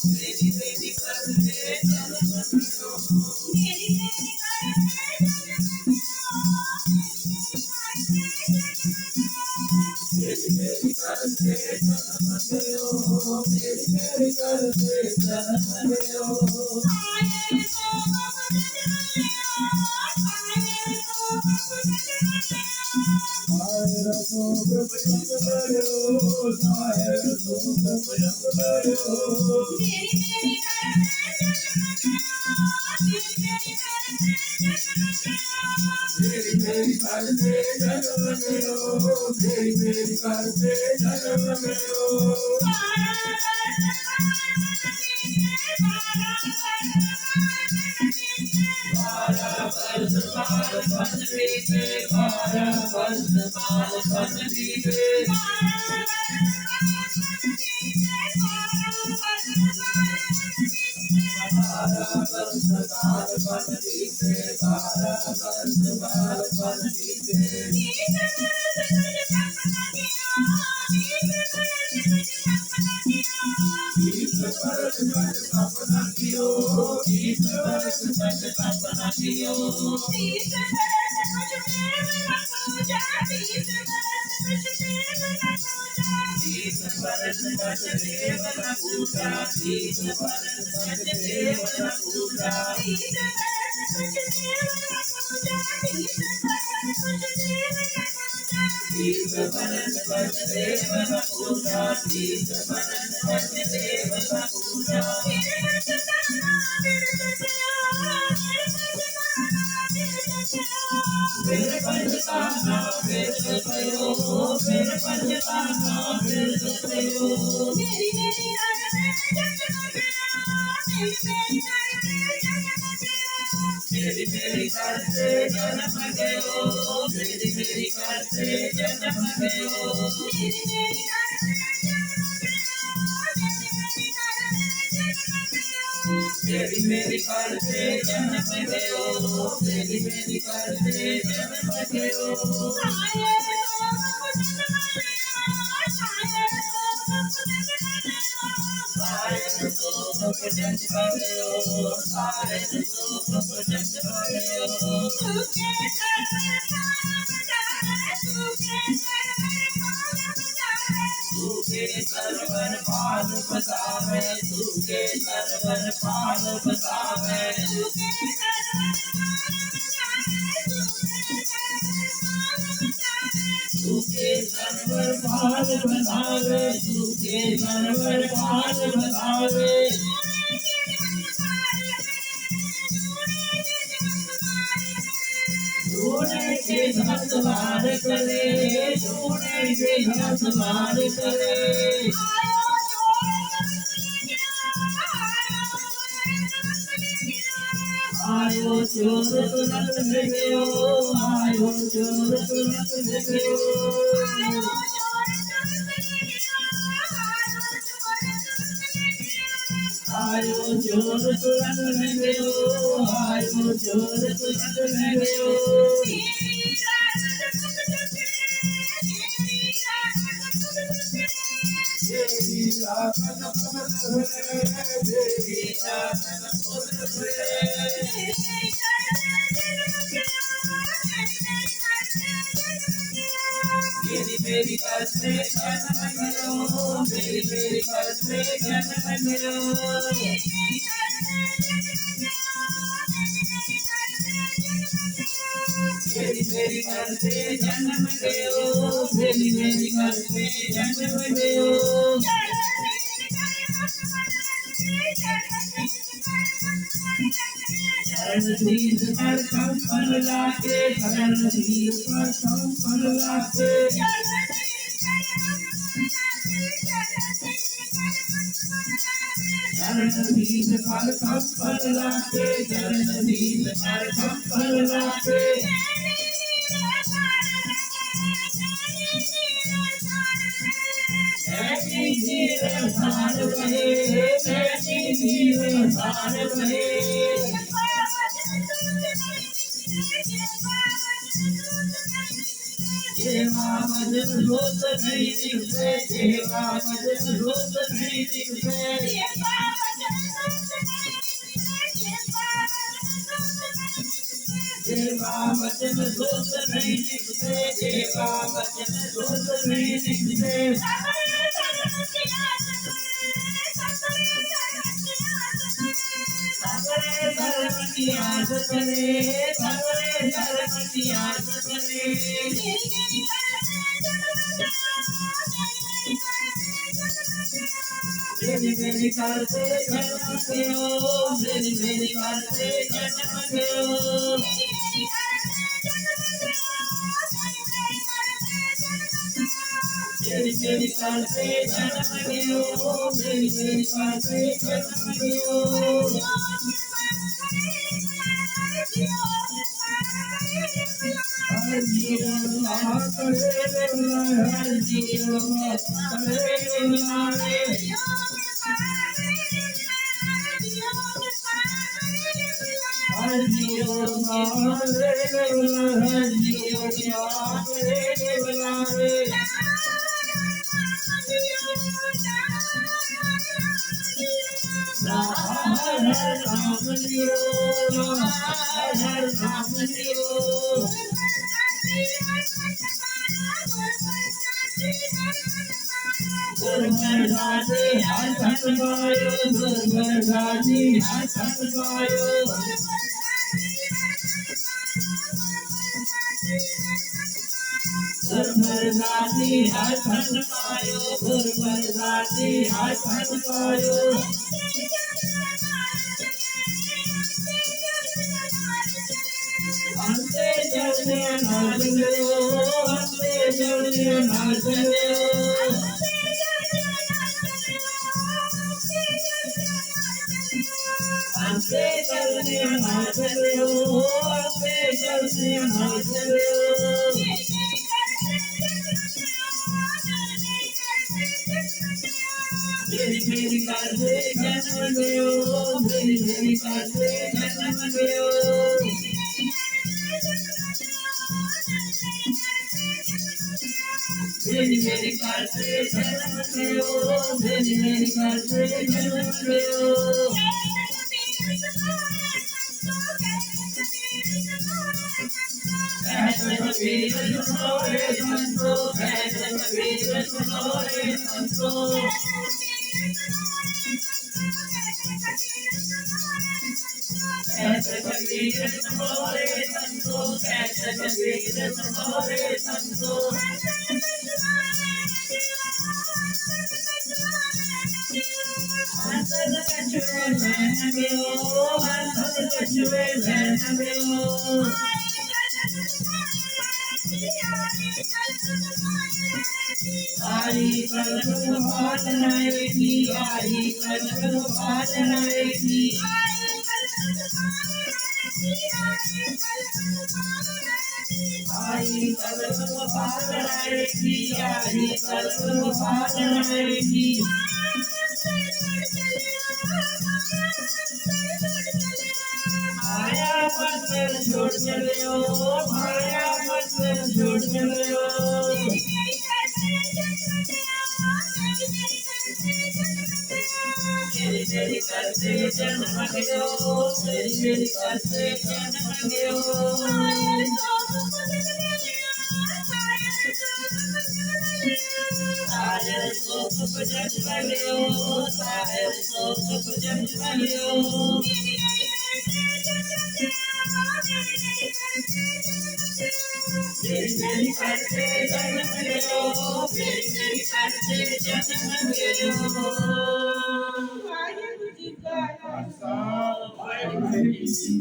मेरी मेरी करते जन्म लो, मेरी मेरी करते जन्म लो, मेरी मेरी करते जन्म लो, मेरी मेरी करते जन्म लो। आए तो बाबू जन्म मेरी करते जन्म लो, मेरी मेरी करते जन्म लो। बारह वर्ष बाल बन बीते, 12 वर्ष बाल बन बीते, 12 वर्ष बाल बन बीते, 12 वर्ष बाल बन बीते। बीस वर्ष तक सपना कियो, 20 वर्ष तक सपना कियो, 20 वर्ष तक देव न पूजा, 30 वर्ष तक देव न पूजा, 30 वर्ष तक देव न पूजा, 30 वर्ष तक देव न पूजा। मेरे पंचताना मेरे भयो, मेरे पंचताना मेरे भयो, मेरी मेरी मेरी मेरी करते जन्म गयो, मेरी मेरी करते जन्म गयो, मेरी मेरी मेरी मेरी करते जन्म गयो, मेरी मेरी करते जन्म गयो। सारे तो भजन करो, सारे तो भजन करो, सूखे सरवर पाल बसावे, सूखे सरवर पाल बसावे, सूखे सरवर पाल बसावे, सूखे सरवर पाल बसावे। सोने के घास बार करे, सोने के घास बार करे, आयो चोर तुरंत गयो, आयो चोर तुरंत गयो, आयो चोर तुरंत गयो, आयो चोर तुरंत गयो। देवी रावण पुर है, देवी रावण पुर है, मेरी मेरी करते जन्म गयो, मेरी मेरी करते जन्म गयो, मेरी मेरी करते जन्म गयो, मेरी मेरी करते जन्म गयो। चरण शीश पर कंपन लाके, चरण शीश पर कंपन लाके, चरण शीश पर कंपन लाके, चरण शीश पर कंपन लाके, ऐसी जीवन सार बहे, ऐसी जीवन सार बहे, सेवा भजन रोज नहीं दिखते, सेवा भजन रोज नहीं दिखते, देवा वचन दोष नहीं निकले, देवा वचन दोष नहीं निकले। सगले धर्म की आस करे, सगले धर्म की आस करे। मेरी मेरी करते जन्म गयो, मेरी मेरी करते जन्म गयो। मेरी मेरी करते जन्म गयो, मेरी मेरी करते जन्म गयो। हर जीवन करे हर जीवन करे हर जीवन गुरमरदासी हर फल पायो, गुरमरदासी हर फल पायो। अंते जलने नाच गयो, अंते जलने नाच गयो। अंते जलने नाच गयो, अंते जलने नाच गयो। मेरी मेरी करते जन्म गयो, मेरी मेरी करते जन्म गयो। मेरी मेरी करते जन्म गयो, मेरी मेरी करते जन्म गयो। कहते कबीर सुनो रे संतो, कहते कबीर सुनो रे संतो। कहते कबीर सुनो रे संतो, कहते कबीर सुनो रे संतो। हंसद कछुए नैन गयो, हंसद कछुए नैन गयो। आई कलम बात नाएगी, आई कलम बात नाएगी। आई कलम बात नाएगी, आई कलम बात नाएगी। आया पत्थर छोड़ चलियो, आया पत्थर छोड़ चलियो। मेरी मेरी करते जन्म गयो, मेरी मेरी करते जन्म गयो। सारे सोख भजन गयो, सारे सोख भजन गयो। मेरी मेरी करते जन्म गयो, मेरी मेरी करते जन्म गयो। वाहिगुरु जी का खालसा, वाहिगुरु जी की